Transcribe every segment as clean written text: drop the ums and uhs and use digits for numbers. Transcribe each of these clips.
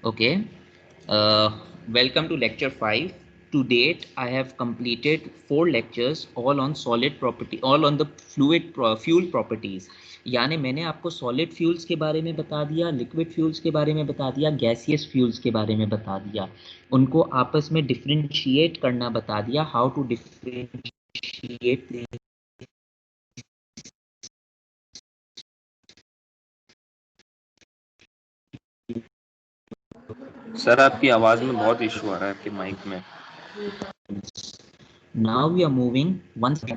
Okay. Welcome to lecture 5. To date, I have completed 4 lectures all on solid property, all on the fuel properties. यानी मैंने आपको solid fuels के बारे में बता दिया, लिक्विड फ्यूल्स के बारे में बता दिया, गैसियस फ्यूल्स के बारे में बता दिया, उनको आपस में डिफरेंशिएट करना बता दिया, हाउ टू डिफरेंशिएट। सर आपकी आवाज में बहुत इशू आ रहा है आपके माइक में। Now we are moving once we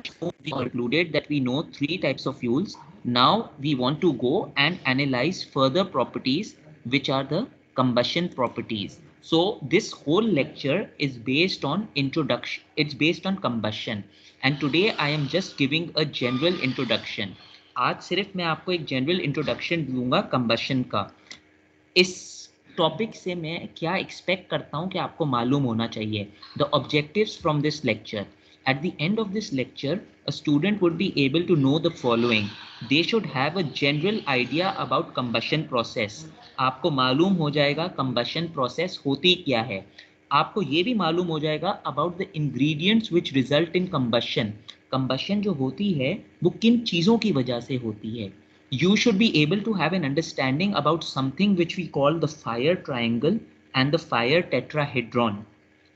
concluded that we know 3 types of fuels. Now we want to go and analyze further properties, which are the combustion properties. So this whole lecture is based on introduction. It's based on combustion. And today I am just giving a general introduction. आज सिर्फ मैं आपको एक general introduction दूंगा combustion का. इस topic से मैं क्या एक्सपेक्ट करता हूं कि आपको मालूम होना चाहिए. The objectives from this lecture. At the end of this lecture, a student would be able to know the following. They should have a general idea about combustion process. आपको मालूम हो जाएगा combustion process होती क्या है. आपको ये भी मालूम हो जाएगा about the ingredients which result in combustion. combustion जो होती है वो किन चीज़ों की वजह से होती है. You should be able to have an understanding about something which we call the fire triangle and the fire tetrahedron.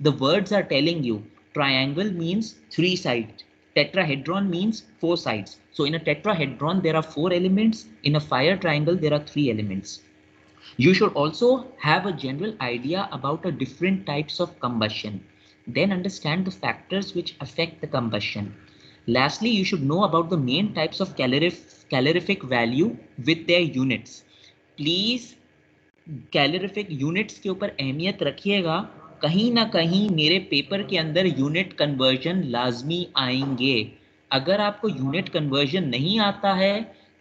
The words are telling you triangle means 3 sides, tetrahedron means 4 sides. So in a tetrahedron there are 4 elements, in a fire triangle there are 3 elements. You should also have a general idea about the different types of combustion. Then understand the factors which affect the combustion. Lastly, you should know about the main types of calorific value with their units. Please calorific units के ऊपर अहमियत रखिएगा. कहीं ना कहीं मेरे paper के अंदर यूनिट कन्वर्जन लाजमी आएंगे. अगर आपको यूनिट कन्वर्जन नहीं आता है,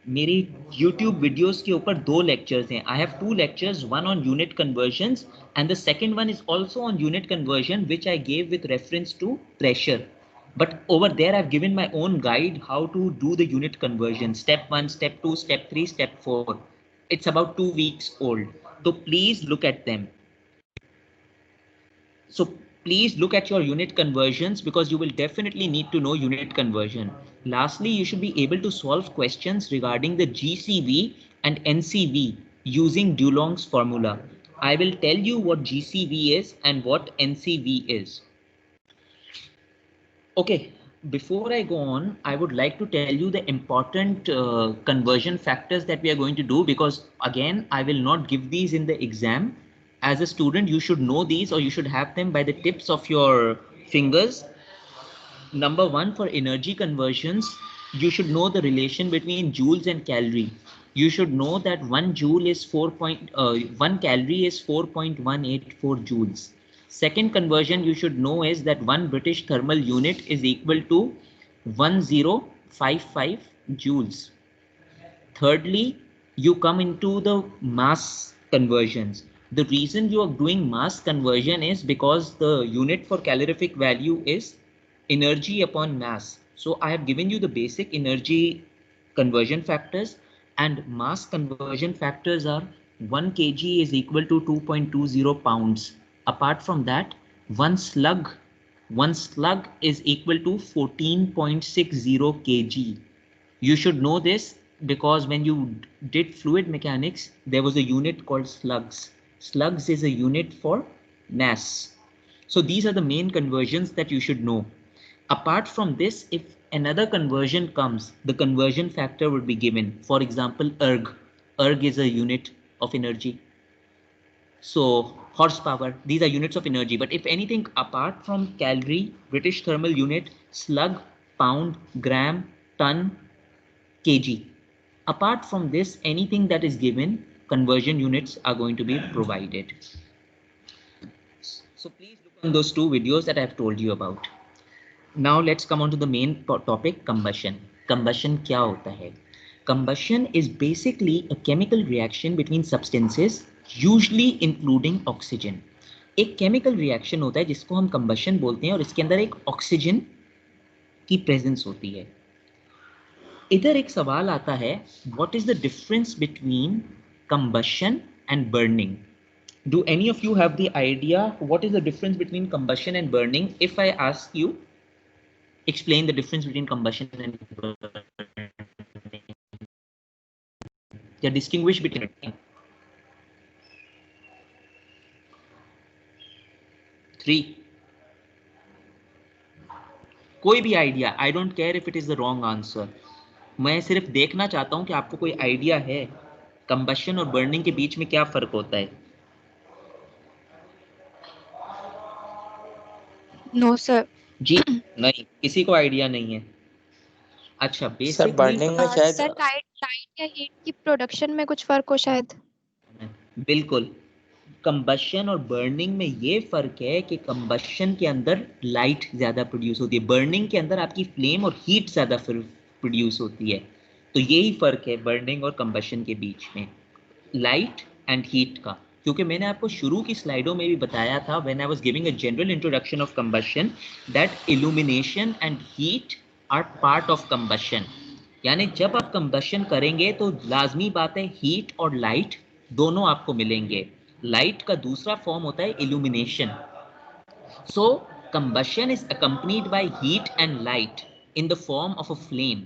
मेरी YouTube वीडियोस के ऊपर 2 लेक्चर्स हैं. I have 2 lectures, one on unit conversions and the second one is also on unit conversion, which I gave with reference to pressure. But over there I've given my own guide how to do the unit conversion, step 1, step 2, step 3, step 4. It's about 2 weeks old. So please look at them. So please look at your unit conversions because you will definitely need to know unit conversion. Lastly, you should be able to solve questions regarding the GCV and NCV using Dulong's formula. I will tell you what GCV is and what NCV is. Okay, before I go on, I would like to tell you the important conversion factors that we are going to do, because again, I will not give these in the exam. As a student, you should know these or you should have them by the tips of your fingers. Number 1, for energy conversions, you should know the relation between joules and calorie. You should know that 1 joule is 1 calorie is 4.184 joules. Second conversion you should know is that 1 British thermal unit is equal to 1055 joules. Thirdly, you come into the mass conversions. The reason you are doing mass conversion is because the unit for calorific value is energy upon mass. So I have given you the basic energy conversion factors, and mass conversion factors are 1 kg is equal to 2.20 pounds. Apart from that, one slug is equal to 14.60 kg. You should know this because when you did fluid mechanics, there was a unit called slugs. Slugs is a unit for mass. So these are the main conversions that you should know. Apart from this, if another conversion comes, the conversion factor would be given. For example, erg. Erg is a unit of energy. So horsepower, these are units of energy. But if anything apart from calorie, British thermal unit, slug, pound, gram, ton, kg. Apart from this, anything that is given, conversion units are going to be provided. So please look on those 2 videos that I have told you about. Now let's come on to the main topic, combustion. Combustion क्या होता है? Combustion is basically a chemical reaction between substances, usually including oxygen. एक chemical reaction होता है जिसको हम combustion बोलते हैं और इसके अंदर एक oxygen की presence होती है. इधर एक सवाल आता है, what is the difference between combustion and burning? Do any of you have the idea what is the difference between combustion and burning? If I ask you, explain the difference between combustion and burning. Yeah, distinguish between it. 3. कोई भी idea, I don't care if it is the wrong answer, मैं सिर्फ देखना चाहता हूं कि आपको कोई आइडिया है कंबशन और बर्निंग के बीच में क्या फर्क होता है? No sir. जी नहीं, किसी को आइडिया नहीं है। अच्छा, सर बेसिकली बर्निंग में शायद सर लाइट या हीट की प्रोडक्शन में कुछ फर्क हो शायद। बिल्कुल, कंबशन और बर्निंग में ये फर्क है कि कंबशन के अंदर लाइट ज्यादा प्रोड्यूस होती है, बर्निंग के अंदर आपकी फ्लेम और हीट ज्यादा प्रोड्यूस होती है। तो यही फर्क है बर्निंग और कंबशन के बीच में, लाइट एंड हीट का। क्योंकि मैंने आपको शुरू की स्लाइडों में भी बताया था, when I was giving a general introduction of combustion, that illumination and heat are part of combustion. यानी जब आप कंबशन करेंगे तो लाजमी बात है हीट और लाइट दोनों आपको मिलेंगे। लाइट का दूसरा फॉर्म होता है illumination. So combustion is accompanied by heat and light in the form of a flame.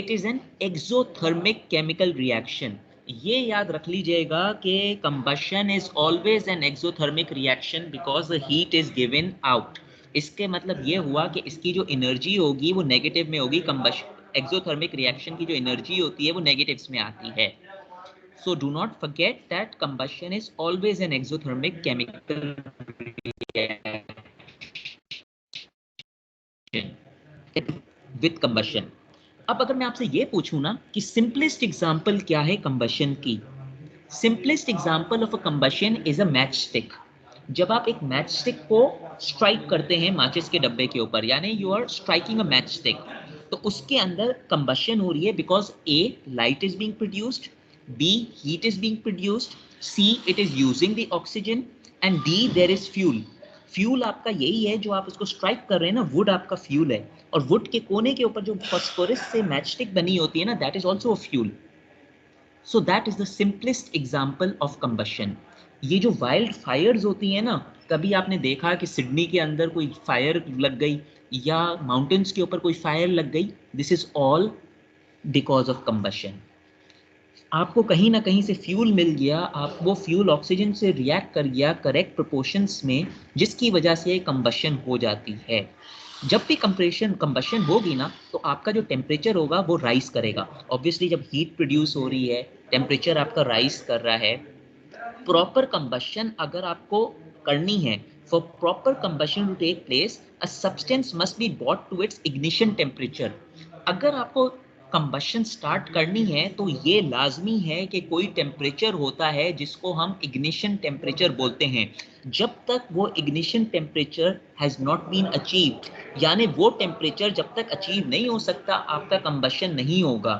It is an exothermic chemical reaction. ये याद रख लीजिएगा कि combustion is always an exothermic reaction because the heat is given out. इसके मतलब ये हुआ कि इसकी जो एनर्जी होगी वो नेगेटिव में होगी। कंबशन एक्सोथर्मिक रिएक्शन की जो एनर्जी होती है वो नेगेटिव्स में आती है। So do not forget that combustion is always an exothermic chemical reaction with combustion. अब अगर मैं आपसे ये पूछूं ना कि सिंपलेस्ट एग्जांपल क्या है कंबशन की, simplest example of a combustion is a match stick. जब आप एक मैच स्टिक को स्ट्राइक करते हैं माचिस के डब्बे के ऊपर, यानी you are striking a match stick, तो उसके अंदर कंबशन हो रही है because A light is being produced, B heat is being produced, C it is using the oxygen and D there is fuel. Fuel आपका यही है जो आप उसको स्ट्राइक कर रहे हैं ना, वुड आपका फ्यूल है, और वुड के कोने के ऊपर जो फास्फोरस से मैच स्टिक बनी होती है ना, that is also a fuel. So that is the simplest example of combustion. ये जो वाइल्ड फायर्स होती हैं ना, कभी आपने देखा कि सिडनी के अंदर कोई फायर लग गई या माउंटेन्स के ऊपर कोई फायर लग गई, this is all because of combustion. आपको कहीं ना कहीं से फ्यूल मिल गया, आप वो फ्यूल ऑक्सीजन से रिएक्ट कर गया करेक्ट प्रोपोर्शंस में, जिसकी वजह से कंबशन हो जाती है। जब भी कंबशन होगी ना, तो आपका जो टेम्परेचर होगा वो राइज करेगा। ऑब्वियसली जब हीट प्रोड्यूस हो रही है, टेम्परेचर आपका राइज कर रहा है। प्रॉपर कंबशन अगर आपको करनी है, for proper combustion to take place, a substance must be brought to its ignition temperature. अगर आपको कंबशन स्टार्ट करनी है तो ये लाजमी है कि कोई टेम्परेचर होता है जिसको हम इग्निशन टेम्परेचर बोलते हैं। जब तक वो ignition temperature has not been achieved, यानी वो टेम्परेचर जब तक अचीव नहीं हो सकता, आपका कंबशन नहीं होगा।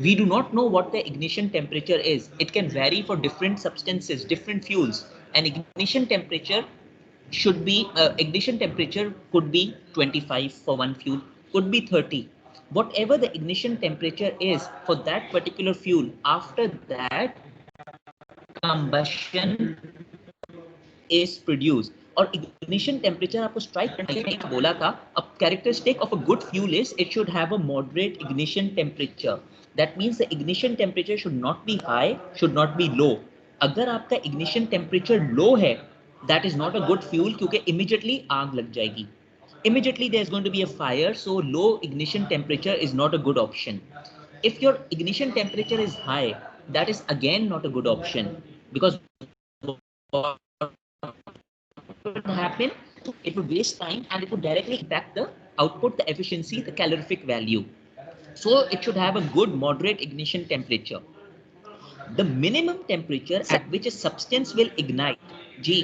We do not know what the ignition temperature is. It can vary for different substances, different fuels. And ignition temperature should be, ignition temperature could be 25 for one fuel, could be 30. Whatever the ignition temperature is for that particular fuel, after that combustion is produced. और ignition temperature आपको strike करने के लिए बोला था, a characteristic of a good fuel is it should have a moderate ignition temperature. That means the ignition temperature should not be high, should not be low. अगर आपका ignition temperature low है, that is not a good fuel, क्योंकि immediately आग लग जाएगी. Immediately there is going to be a fire, so low ignition temperature is not a good option. If your ignition temperature is high, that is again not a good option, because would happen, it would waste time and it would directly impact the output, the efficiency, the calorific value. So it should have a good moderate ignition temperature. The minimum temperature at which a substance will ignite. जी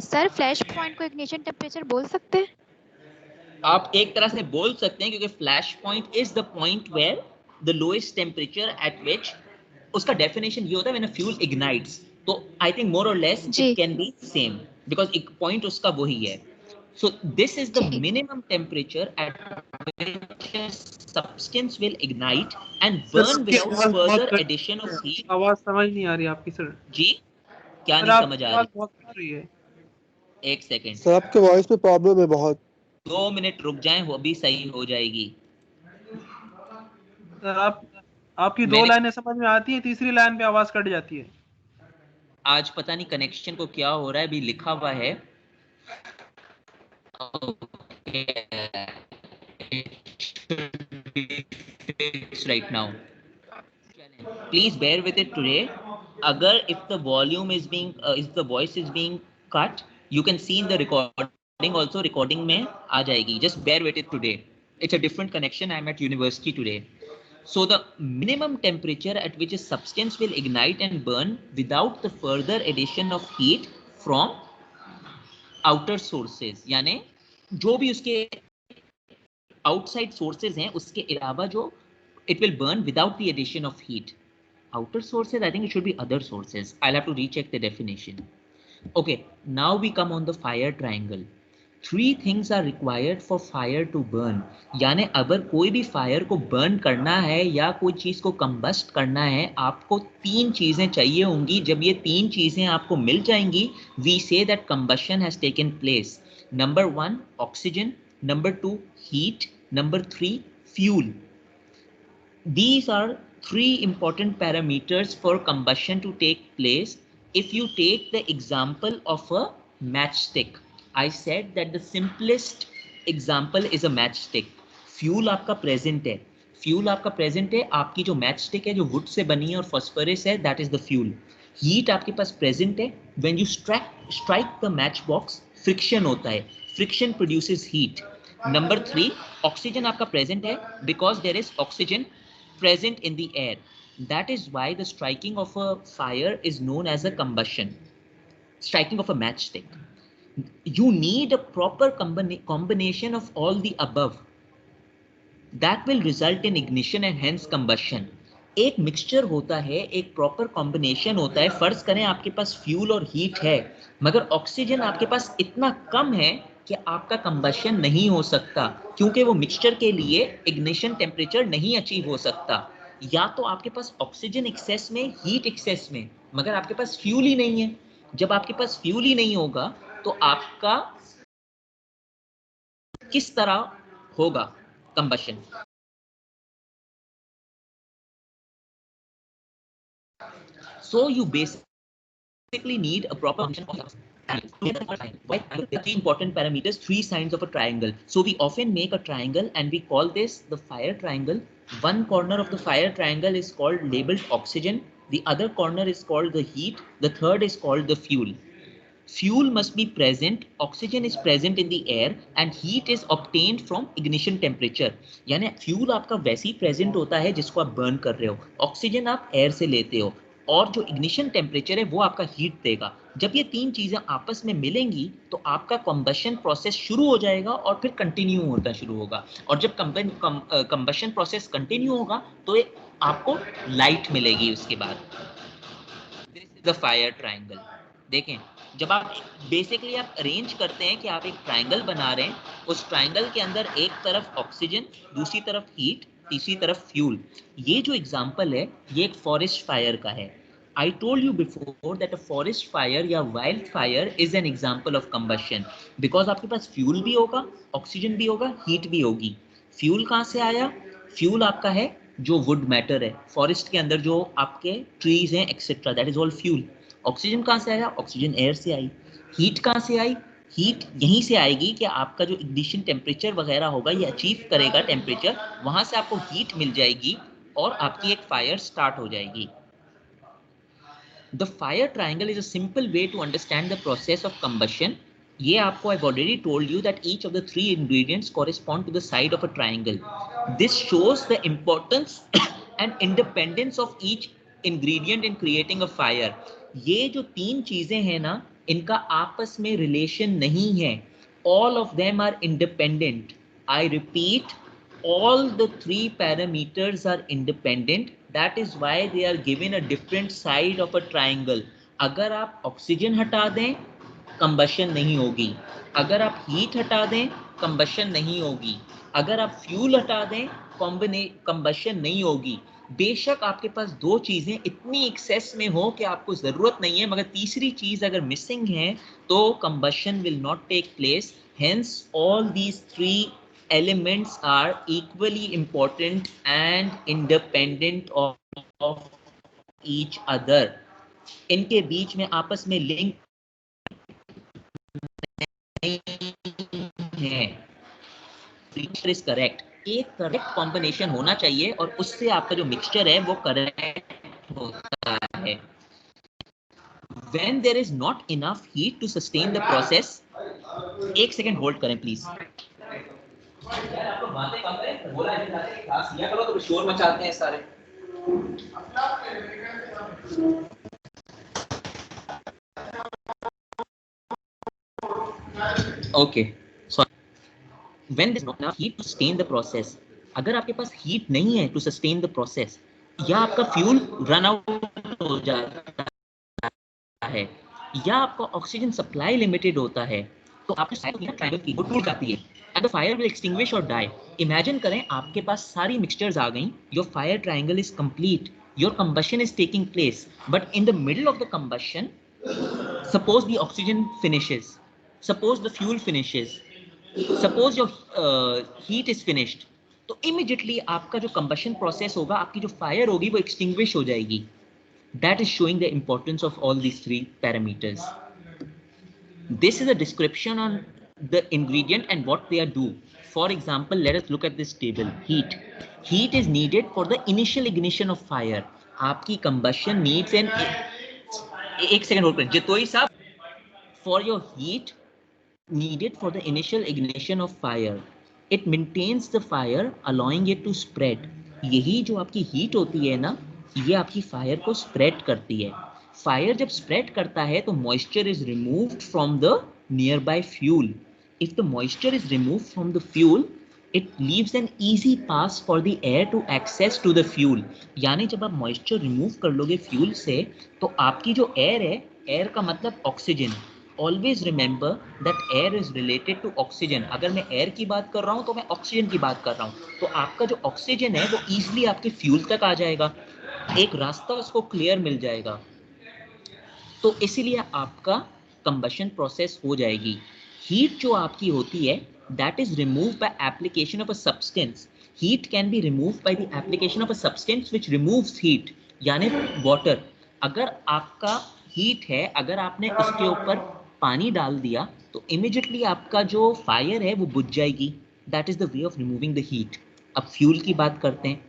sir flash point को ignition temperature बोल सकते हैं? आप एक तरह से बोल सकते हैं, क्योंकि flash point is the point where the lowest temperature at which, उसका डेफिनेशन ये होता है व्हेन अ फ्यूल इग्नाइट्स। तो आई थिंक मोर और less it can be same, because एक पॉइंट उसका वही है। So this is the ठीक। minimum temperature at which a substance will ignite and burn without further addition of heat. आवाज समझ नहीं आ रही आपकी सर। जी क्या सर नहीं आपकी समझ आ आवाज रही? बहुत कट रही है। एक सेकेंड सर आपके वॉइस में प्रॉब्लम है बहुत। 2 मिनट रुक जाएं, वो भी सही हो जाएगी। सर आपकी 2 मैंने लाइनें समझ में आती है, तीसरी लाइन पे आवाज कट जाती है। आज पता नहीं कनेक्शन को क्या हो रहा है, अभी लिखा हुआ है right now. Please bear with it today. Agar if the volume is being if the voice is being cut, you can see in the recording also, recording में आ जाएगी. Just bear with it today. It's a different connection. I'm at university today. So the minimum temperature at which a substance will ignite and burn without the further addition of heat from outer sources, यानी जो भी उसके outside sources हैं उसके अलावा जो it will burn without the addition of heat. Outer sources, I think it should be other sources. I'll have to recheck the definition. Okay, now we come on the fire triangle. 3 things are required for fire to burn. यानी अगर कोई भी fire को burn करना है या कोई चीज को कंबस्ट करना है, आपको 3 चीजें चाहिए होंगी. जब ये 3 चीजें आपको मिल जाएंगी, we say that combustion has taken place. Number 1, oxygen. Number 2, heat. Number 3, fuel. These are 3 important parameters for combustion to take place. If you take the example of a matchstick, I said that the simplest example is a matchstick. Fuel आपका present है, fuel आपका present है, आपकी जो matchstick है जो wood से बनी है और phosphorus है, that is the fuel. Heat आपके पास present है, when you strike the matchbox, friction होता है, friction produces heat. Number 3, oxygen आपका present है, because there is oxygen present in the air. That is why the striking of a fire is known as a combustion. Striking of a matchstick. You need a proper combination of all the above. That will result in ignition and hence combustion. एक mixture होता है, एक proper combination होता है. फर्ज करें आपके पास fuel और हीट है, मगर ऑक्सीजन आपके पास इतना कम है कि आपका कंबशन नहीं हो सकता, क्योंकि वो मिक्सचर के लिए इग्निशन टेम्परेचर नहीं अचीव हो सकता. या तो आपके पास ऑक्सीजन एक्सेस में, हीट एक्सेस में, मगर आपके पास फ्यूल ही नहीं है. जब आपके पास फ्यूल ही नहीं होगा तो आपका किस तरह होगा combustion? So you basically need a proper function of the 3 important parameters, 3 sides of a triangle. So we often make a triangle and we call this the fire triangle. One corner of the fire triangle is called labeled oxygen. The other corner is called the heat. The third is called the fuel. Fuel must be present, oxygen is present in the air and heat is obtained from ignition temperature. यानी fuel आपका वैसे ही present होता है जिसको आप burn कर रहे हो, ऑक्सीजन आप एयर से लेते हो, और जो इग्निशन टेम्परेचर है वो आपका हीट देगा. जब ये 3 चीजें आपस में मिलेंगी तो आपका कंबशन प्रोसेस शुरू हो जाएगा और फिर कंटिन्यू होता शुरू होगा. और जब कंबशन प्रोसेस कंटिन्यू होगा तो आपको लाइट मिलेगी उसके बाद. This is the fire triangle. देखें, जब आप बेसिकली आप अरेंज करते हैं कि आप एक ट्रायंगल बना रहे हैं, उस ट्रायंगल के अंदर एक तरफ ऑक्सीजन, दूसरी तरफ हीट, तीसरी तरफ फ्यूल. ये जो एग्जांपल है ये एक फॉरेस्ट फायर का है. I told you before that a forest fire या wild fire is an example of combustion because आपके पास फ्यूल भी होगा, ऑक्सीजन भी होगा, हीट भी होगी. फ्यूल कहाँ से आया? फ्यूल आपका है जो वुड मैटर है, फॉरेस्ट के अंदर जो आपके ट्रीज हैं etcetera, that is all fuel. Oxygen कहाँ से आया? ऑक्सीजन एयर से आई. हीट कहाँ से आई? हीट यहीं से आएगी कि आपका जो इग्निशन टेम्परेचर वगैरह होगा ये अचीव करेगा टेम्परेचर, वहां से आपको हीट मिल जाएगी और आपकी एक फायर स्टार्ट हो जाएगी. The fire triangle is a simple way to understand the process of combustion. ये आपको I've already told you that each of the 3 ingredients correspond to the side of a triangle. This shows the importance and independence of each ingredient in creating a fire. ये जो 3 चीजें हैं ना, इनका आपस में रिलेशन नहीं है. All of them are independent. I repeat, all the 3 parameters are independent. That is why they are given a different side of a triangle. अगर आप ऑक्सीजन हटा दें कंबशन नहीं होगी। अगर आप हीट हटा दें, कंबशन नहीं होगी। अगर आप फ्यूल हटा दें, कंबशन नहीं होगी। बेशक आपके पास दो चीजें इतनी एक्सेस में हो कि आपको जरूरत नहीं है, मगर तीसरी चीज अगर मिसिंग है तो combustion will not take place. Hence all these three elements are equally important and independent of each other. इनके बीच में आपस में लिंक है। Is correct. एक करेक्ट कॉम्बिनेशन होना चाहिए और उससे आपका जो मिक्सचर है वो करेक्ट होता है। When there is not enough heat to sustain the process, एक सेकेंड होल्ड करें प्लीज। बातें कम करें, बोला क्लास लिया करो तो शोर मचाते हैं सारे। Okay, when there is not enough heat to sustain the process, अगर आपके पास हीट नहीं है to sustain the process, या आपका फ्यूल रन आउट हो जाता है या आपका ऑक्सीजन सप्लाई लिमिटेड होता है, तो आपकी ट्रायंगल की वो टूट जाती है and the fire will extinguish और डाई। इमेजिन करें आपके पास सारी मिक्सचर्स आ गई, your fire triangle is complete, your combustion is taking place, but in the middle of the combustion suppose the oxygen finishes, suppose the fuel finishes, suppose your heat is finished, तो immediately आपका जो combustion process होगा, आपकी जो fire होगी वो extinguish हो जाएगी। That is showing the importance of all these three parameters. This is a description on the ingredient and what they are do. For example, let us look at this table. Heat. Heat is needed for the initial ignition of fire. आपकी combustion needs an एक second hold करें जितोई साहब। For your heat needed for the initial ignition of fire, it maintains the fire, allowing it to spread. यही जो आपकी heat होती है ना, ये आपकी फायर को स्प्रेड करती है। फायर जब स्प्रेड करता है तो moisture is removed from the nearby fuel. If the moisture is removed from the fuel, it leaves an easy pass for the air to access to the fuel. यानी जब आप moisture remove कर लोगे fuel से, तो आपकी जो air है, एयर का मतलब oxygen. Always remember that air is related to oxygen. अगर मैं एयर की बात कर रहा हूं तो मैं ऑक्सीजन की बात कर रहा हूं, तो आपका जो ऑक्सीजन है वो ईजिली आपके फ्यूल तक आ जाएगा, एक रास्ता उसको क्लियर मिल जाएगा, तो इसीलिए आपका कंबशन प्रोसेस हो जाएगी। हीट जो आपकी होती है, that is removed by application of a substance. Heat can be removed by the application of a substance which removes heat, यानी वाटर। अगर आपका हीट है, अगर आपने उसके ऊपर पानी डाल दिया तो इमीडिएटली आपका जो फायर है वो बुझ जाएगी। That is the way of removing the heat. अब फ्यूल की बात करते हैं।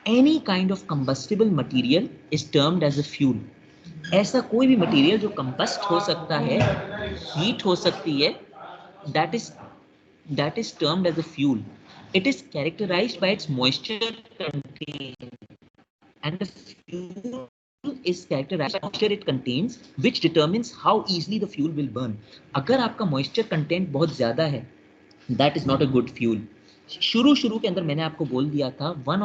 Any kind of combustible material is termed as a fuel. ऐसा कोई भी मटेरियल जो कंबस्ट हो सकता है, हीट हो सकती है, that is termed as a fuel. It is characterized by its moisture content, and the fuel is characterized by the moisture it contains, which determines how easily the fuel will burn. अगर आपका moisture content बहुत ज़्यादा है, that is not a good fuel. शुरू के अंदर मैंने आपको बोल दिया था, one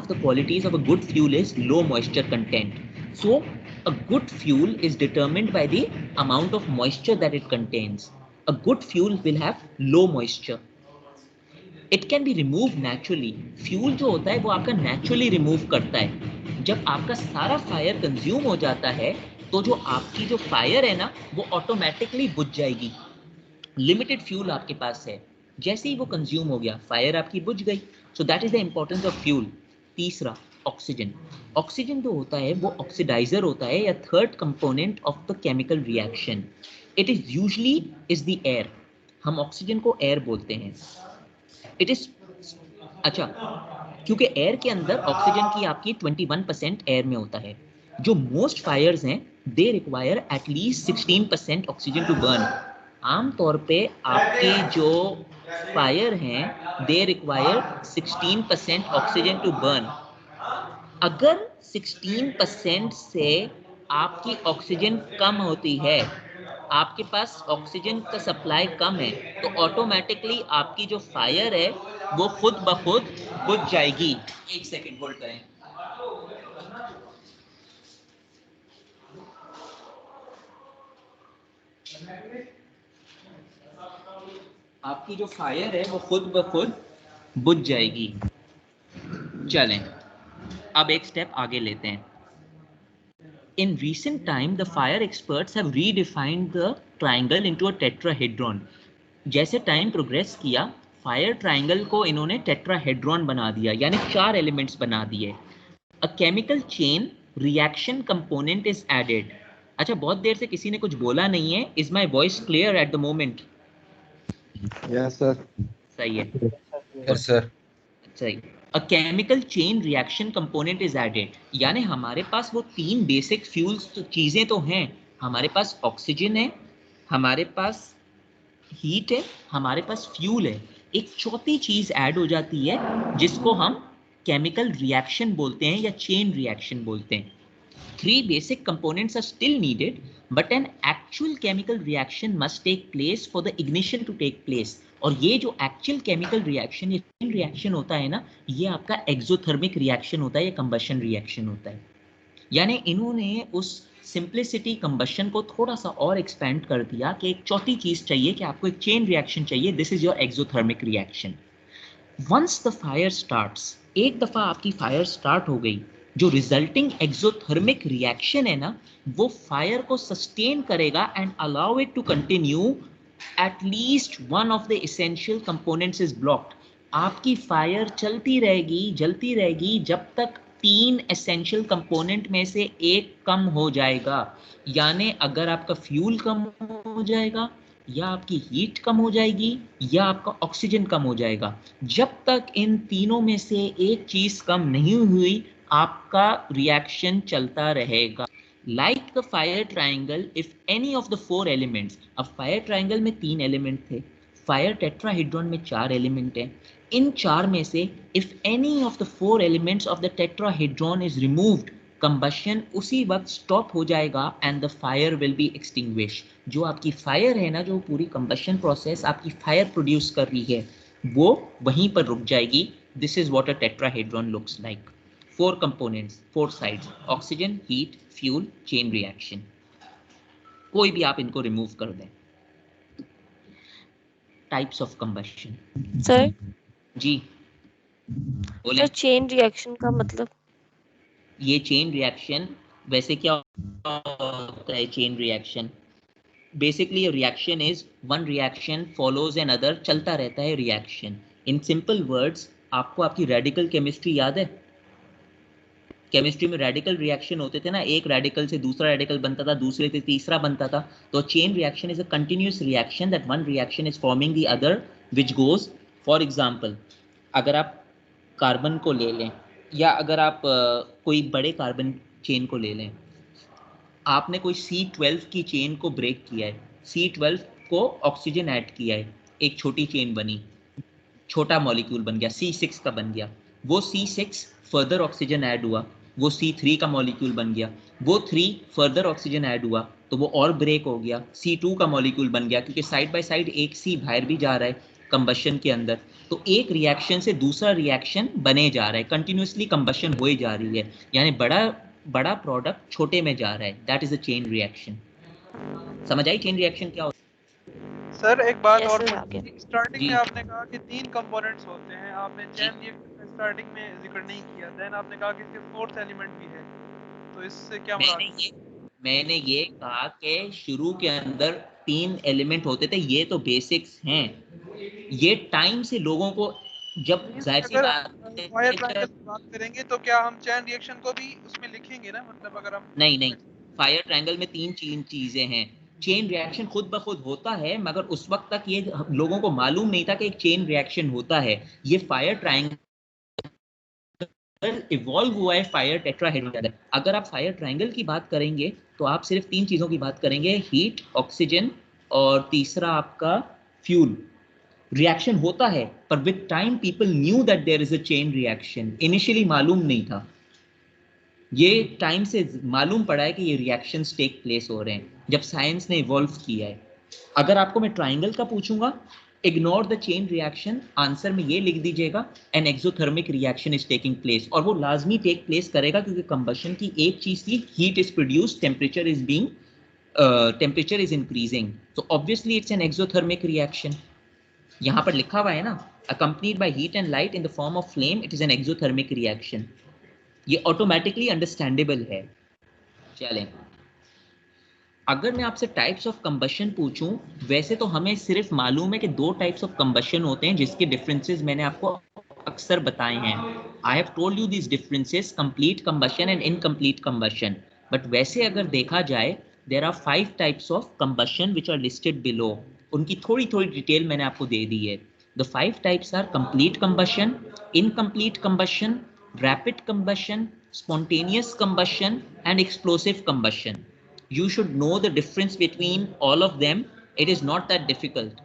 of the qualities of a good fuel is low moisture content. So a good fuel is determined by the amount of moisture that it contains. A good fuel will have low moisture. It can be removed naturally. Fuel जो होता है वो आपका naturally remove करता है। जब आपका सारा फायर कंज्यूम हो जाता है तो जो आपकी जो फायर है ना वो ऑटोमेटिकली बुझ जाएगी। लिमिटेड फ्यूल आपके पास है, जैसे ही वो कंज्यूम हो गया फायर आपकी बुझ गई। So that is the importance of fuel. तीसरा, ऑक्सीजन। ऑक्सीजन जो होता है वो ऑक्सीडाइजर होता है या third component of the chemical reaction. It is usually is the air. हम ऑक्सीजन को एयर बोलते हैं। इट इज अच्छा, क्योंकि एयर के अंदर ऑक्सीजन की आपकी 21% एयर में होता है। जो मोस्ट फायर्स हैं they require at least 16% oxygen to burn. आमतौर पे आपके जो फायर हैं they require 16% oxygen to burn. अगर 16% से आपकी ऑक्सीजन कम होती है, आपके पास ऑक्सीजन का सप्लाई कम है, तो ऑटोमेटिकली आपकी जो फायर है वो खुद ब खुद बुझ जाएगी। एक सेकंड होल्ड करें। आपकी जो फायर है वो खुद ब खुद बुझ जाएगी। चलें, अब एक स्टेप आगे लेते हैं। In recent time, the fire experts have redefined the triangle into a tetrahedron. जैसे टाइम प्रोग्रेस किया, फायर ट्रायंगल को इन्होंने टेट्राहेड्रॉन बना दिया, यानी 4 एलिमेंट्स बना दिए। A chemical chain reaction component is added. अच्छा, बहुत देर से किसी ने कुछ बोला नहीं है। Is my voice clear at the moment? Yes sir. सही है। Yes sir. सही। A chemical chain reaction component is added. यानी हमारे पास वो 3 बेसिक फ्यूल्स तो चीजें तो हैं। हमारे पास ऑक्सीजन है, हमारे पास हीट है, हमारे पास फ्यूल है। एक चौथी चीज ऐड हो जाती है जिसको हम केमिकल रिएक्शन बोलते हैं या चेन रिएक्शन बोलते हैं। 3 basic components are still needed, but an actual chemical reaction must take place for the ignition to take place. और ये जो एक्चुअल केमिकल रिएक्शन या चेन रिएक्शन होता है ना, ये आपका एक्सोथर्मिक रिएक्शन होता है या कंबशन रिएक्शन होता है। यानी इन्होंने उस सिंप्लिसिटी कंबशन को थोड़ा सा और एक्सपेंड कर दिया कि एक चौथी चीज चाहिए कि आपको एक चेन रिएक्शन चाहिए। This is your exothermic reaction. Once the fire starts, एक दफा आपकी फायर स्टार्ट हो गई, जो रिजल्टिंग एक्सोथर्मिक रिएक्शन है ना, वो फायर को सस्टेन करेगा and allow it to continue at least one of the essential components is blocked. आपकी फायर चलती रहेगी, जलती रहेगी जब तक 3 एसेंशियल कंपोनेंट में से एक कम हो जाएगा। यानी अगर आपका फ्यूल कम हो जाएगा, या आपकी हीट कम हो जाएगी, या आपका ऑक्सीजन कम हो जाएगा, जब तक इन तीनों में से एक चीज कम नहीं हुई, आपका रिएक्शन चलता रहेगा। Like the fire triangle, if any of the 4 elements, अब फायर ट्राइंगल में 3 एलिमेंट थे, फायर टेट्राहेड्रॉन में 4 एलिमेंट हैं। इन 4 में से if any of the 4 elements of the tetrahedron is removed, combustion उसी वक्त स्टॉप हो जाएगा and the fire will be extinguish. जो आपकी फायर है ना, जो पूरी कंबशन प्रोसेस आपकी फायर प्रोड्यूस कर रही है, वो वहीं पर रुक जाएगी। This is what a tetrahedron looks like. 4 components, 4 sides, oxygen, heat, fuel, chain reaction. कोई भी आप इनको रिमूव कर दें। Types of combustion. सर जी बोले। सर, चेन रिएक्शन का मतलब? ये चेन रिएक्शन वैसे क्या होता है? Chain reaction basically reaction is one reaction follows another, चलता रहता है रिएक्शन। इन सिंपल वर्ड्स, आपको आपकी रेडिकल केमिस्ट्री याद है? केमिस्ट्री में रेडिकल रिएक्शन होते थे ना, एक रेडिकल से दूसरा रेडिकल बनता था, दूसरे से तीसरा बनता था। तो chain reaction is a continuous reaction that one reaction is forming the other which goes. For example, अगर आप कार्बन को ले लें, या अगर आप कोई बड़े कार्बन चेन को ले लें, आपने कोई C12 की चेन को ब्रेक किया है, C12 को ऑक्सीजन ऐड किया है, एक छोटी चेन बनी, छोटा मॉलिक्यूल बन गया, C6 का बन गया। वो C6 फर्दर ऑक्सीजन ऐड हुआ, वो C3 का मॉलिक्यूल बन गया। वो 3 फर्दर ऑक्सीजन ऐड हुआ तो वो और ब्रेक हो गया, C2 का मॉलिक्यूल बन गया, क्योंकि साइड बाय साइड एक C बाहर भी जा रहा है कंबशन के अंदर। तो एक रिएक्शन से दूसरा रिएक्शन बने जा रहा है, कंटिन्यूसली कंबशन हो ही जा रही है, यानी बड़ा प्रोडक्ट छोटे में जा रहा है। That is a chain reaction. समझ आई चेन रिएक्शन क्या होता है? सर एक बात Yes, और, sir, आगे। स्टार्टिंग में आपने कहा कि 3 कंपोनेंट्स होते हैं, आपने चेन रिएक्शन में स्टार्टिंग में जिक्र नहीं किया। देन आपने कहा कि इसके 4th एलिमेंट भी है, तो इससे क्या मुराद? मैंने ये कहा कि शुरू के अंदर 3 एलिमेंट होते थे, ये तो बेसिक्स हैं। ये टाइम से लोगों को, जब जाहिर सी बात है, फायर ट्रायंगल की बात करेंगे तो क्या हम चेन रिएक्शन को भी उसमें लिखेंगे ना? मतलब अगर हम नहीं, फायर ट्रायंगल में 3 चीजें हैं। चेन रिएक्शन खुद ब खुद होता है, मगर उस वक्त तक ये लोगों को मालूम नहीं था कि एक चेन रिएक्शन होता है। ये फायर ट्रायंगल इवॉल्व हुआ है फायर टेट्राहेड्रॉन। अगर आप फायर ट्रायंगल की बात करेंगे तो आप सिर्फ 3 चीजों की बात करेंगे, हीट, ऑक्सीजन और तीसरा आपका फ्यूल। रिएक्शन होता है, पर with time people knew that there is a chain reaction. Initially मालूम नहीं था, ये टाइम से मालूम पड़ा है कि ये रिएक्शंस टेक प्लेस हो रहे हैं जब साइंस ने इवॉल्व किया है। अगर आपको मैं ट्राइंगल का पूछूंगा, ignore the chain reaction, answer में ये लिख दीजिएगा an exothermic reaction is taking place. और वो लाजमी टेक प्लेस करेगा क्योंकि कंबशन की एक चीज थी, heat is produce, temperature is being temperature is increasing, so obviously it's an exothermic reaction. यहाँ पर लिखा हुआ है ना, accompanied by heat and light in the form of flame, it is an exothermic reaction. ये automatically understandable है. चलें, अगर मैं आपसे टाइप्स ऑफ कंबशन पूछूं, वैसे तो हमें सिर्फ मालूम है कि दो टाइप्स ऑफ कंबशन होते हैं जिसके डिफरेंसेस मैंने आपको अक्सर बताए हैं. I have told you this differences, complete combustion and incomplete combustion. But वैसे अगर देखा जाए, there are 5 types of combustion which are listed below. उनकी थोड़ी थोड़ी डिटेल मैंने आपको दे दी है. The 5 types are complete combustion, incomplete combustion, rapid combustion, spontaneous combustion and explosive combustion. You should know the difference between all of them. It is not that difficult.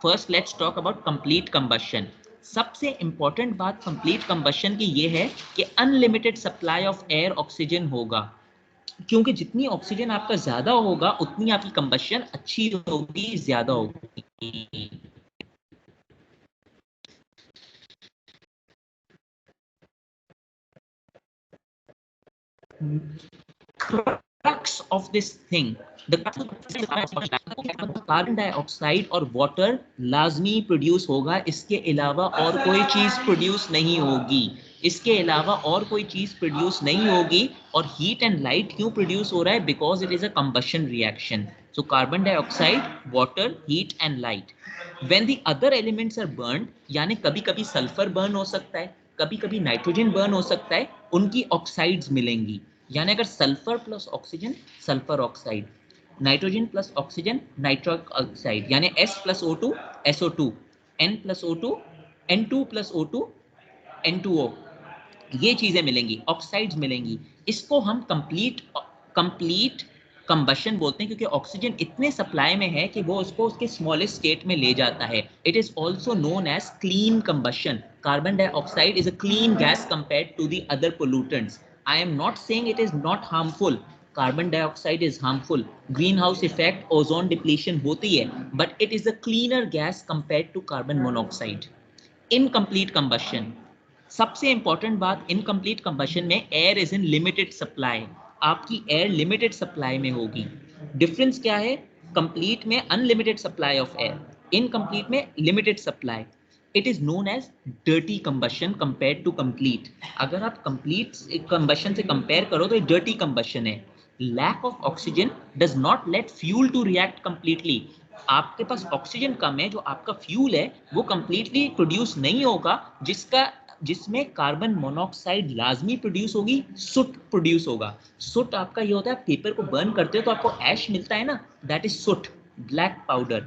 First, let's talk about complete combustion. सबसे important बात complete combustion की ये है कि unlimited supply of air oxygen होगा, क्योंकि जितनी oxygen आपका ज्यादा होगा उतनी आपकी कंबशन अच्छी होगी, ज्यादा होगी. Crux of this thing, the carbon dioxide और वाटर लाजमी प्रोड्यूस होगा, इसके अलावा और कोई चीज प्रोड्यूस नहीं होगी. इसके अलावा और कोई चीज प्रोड्यूस नहीं होगी. और हीट एंड लाइट क्यों प्रोड्यूस हो रहा है? Because it is a combustion reaction. So carbon dioxide, water, heat and light. When the other elements are burned, यानी कभी कभी सल्फर बर्न हो सकता है, कभी कभी नाइट्रोजन बर्न हो सकता है, उनकी ऑक्साइड्स मिलेंगी. यानी अगर sulphur plus oxygen sulphur oxide, nitrogen plus oxygen nitric oxide, यानी S plus O2 SO2, N plus O2 N2 plus O2 N2O, ये चीजें मिलेंगी, ऑक्साइड्स मिलेंगी. इसको हम कंप्लीट कंबशन बोलते हैं, क्योंकि ऑक्सीजन इतने सप्लाई में है कि वो उसको उसके स्मॉलेस्ट स्टेट में ले जाता है. It is also known as clean combustion. Carbon dioxide is a clean gas compared to the other pollutants. I am not saying it is not harmful. Carbon dioxide is harmful. Greenhouse effect, ozone depletion होती है, but it is a cleaner gas compared to carbon monoxide. Incomplete combustion. सबसे important बात, incomplete combustion में air is in limited supply. आपकी air limited supply में होगी. Difference क्या है? कंप्लीट में unlimited supply of air, incomplete में limited supply. It is known as dirty combustion compared to complete. अगर आप complete combustion से compare करो तो ये dirty combustion है. Lack of oxygen does not let fuel to react completely. आपके पास oxygen कम है, जो आपका फ्यूल है वो कंप्लीटली प्रोड्यूस नहीं होगा, जिसमें कार्बन मोनोऑक्साइड लाजमी प्रोड्यूस होगी, सुट प्रोड्यूस होगा. सुट आपका ये होता है, आप पेपर को बर्न करते हो तो आपको ऐश मिलता है ना, that is soot, black powder.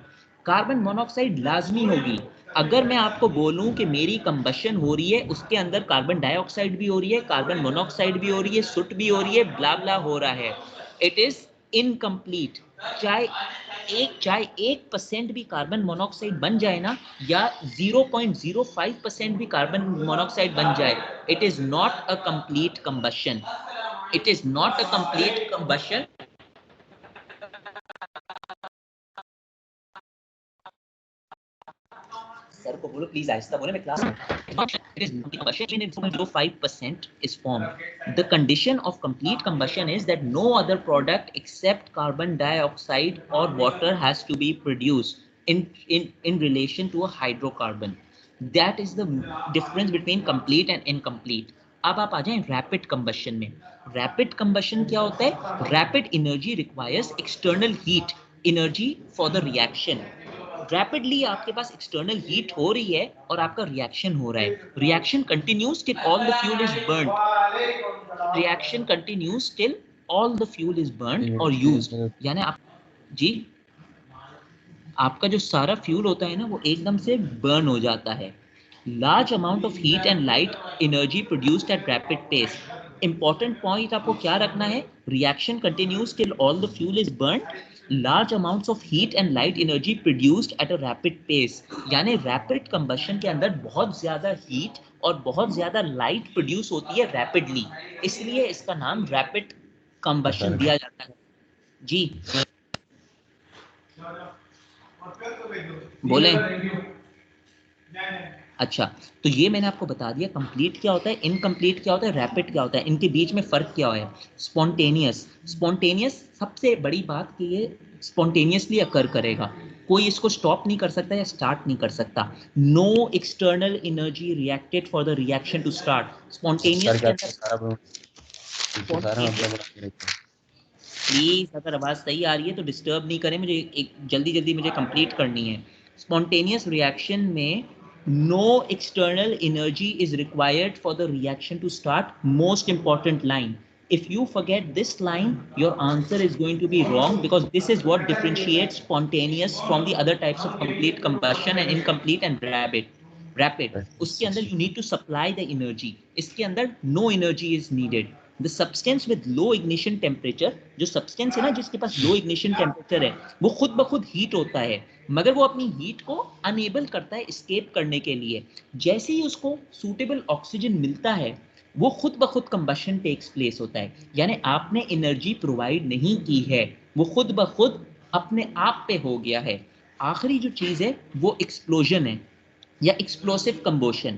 Carbon monoxide लाजमी होगी. अगर मैं आपको बोलूं कि मेरी कंबशन हो रही है, उसके अंदर कार्बन डाइऑक्साइड भी हो रही है, कार्बन मोनोऑक्साइड भी हो रही है, सुट भी हो रही है, ब्ला ब्ला हो रहा है, इट इज इनकम्प्लीट. चाहे 1% भी कार्बन मोनोऑक्साइड बन जाए ना, या 0.05% भी कार्बन मोनोऑक्साइड बन जाए, it is not a complete combustion. It is not a complete combustion. Sir को बोलो प्लीज आहिस्ता बोले, मैं क्लास में. It is combustion in 0.05% is formed. The condition of complete combustion is that no other product except carbon dioxide or water has to be produced in relation to a hydrocarbon. That is the difference between complete and incomplete. अब आप आ जाएं rapid combustion में. Rapid combustion क्या होता है? Rapid energy requires external heat energy for the reaction. Rapidly आपके पास external heat हो रही है और आपका रिएक्शन हो रहा है. Reaction continues till all the fuel is burned. Reaction continues till all the fuel is burned और यूज्ड. यानी आप जी, आपका जो सारा फ्यूल होता है ना, वो एकदम से बर्न हो जाता है. Large amount of heat and light energy produced at rapid pace. Important point आपको क्या रखना है? Reaction continues till all the fuel is burned. Large amounts of heat and light energy produced at a rapid pace. यानी rapid combustion के अंदर बहुत ज्यादा heat और बहुत ज्यादा लाइट प्रोड्यूस होती है रैपिडली, इसलिए इसका नाम रैपिड कंबशन दिया जाता है. जी बोले. अच्छा, तो ये मैंने आपको बता दिया कंप्लीट क्या होता है, इनकम्प्लीट क्या होता है, रैपिड क्या होता है, इनके बीच में फ़र्क क्या है। स्पॉन्टेनियस सबसे बड़ी बात कि ये स्पॉन्टेनियसली अकर करेगा, कोई इसको स्टॉप नहीं कर सकता या स्टार्ट नहीं कर सकता। No external energy reacted for the reaction to start. Spontaneous के अंदर प्लीज अगर आवाज सही आ रही है तो डिस्टर्ब नहीं करें मुझे, एक जल्दी मुझे कंप्लीट करनी है। स्पॉन्टेनियस रिएक्शन में no external energy is required for the reaction to start. Most important line, if you forget this line your answer is going to be wrong, because this is what differentiates spontaneous from the other types of complete combustion and incomplete and rapid. उसके अंदर you need to supply the energy, इसके अंदर no energy is needed. The substance with low ignition temperature, जो substance है ना जिसके पास low ignition temperature है, वो खुद ब खुद हीट होता है, मगर वो अपनी हीट को अनेबल करता है escape करने के लिए। जैसे ही उसको suitable oxygen मिलता है वो खुद ब खुद कंबशन टेक्स प्लेस होता है, यानी आपने एनर्जी प्रोवाइड नहीं की है, वो खुद ब खुद अपने आप पे हो गया है। आखिरी जो चीज है वो एक्सप्लोजन है या एक्सप्लोसिव कंबशन।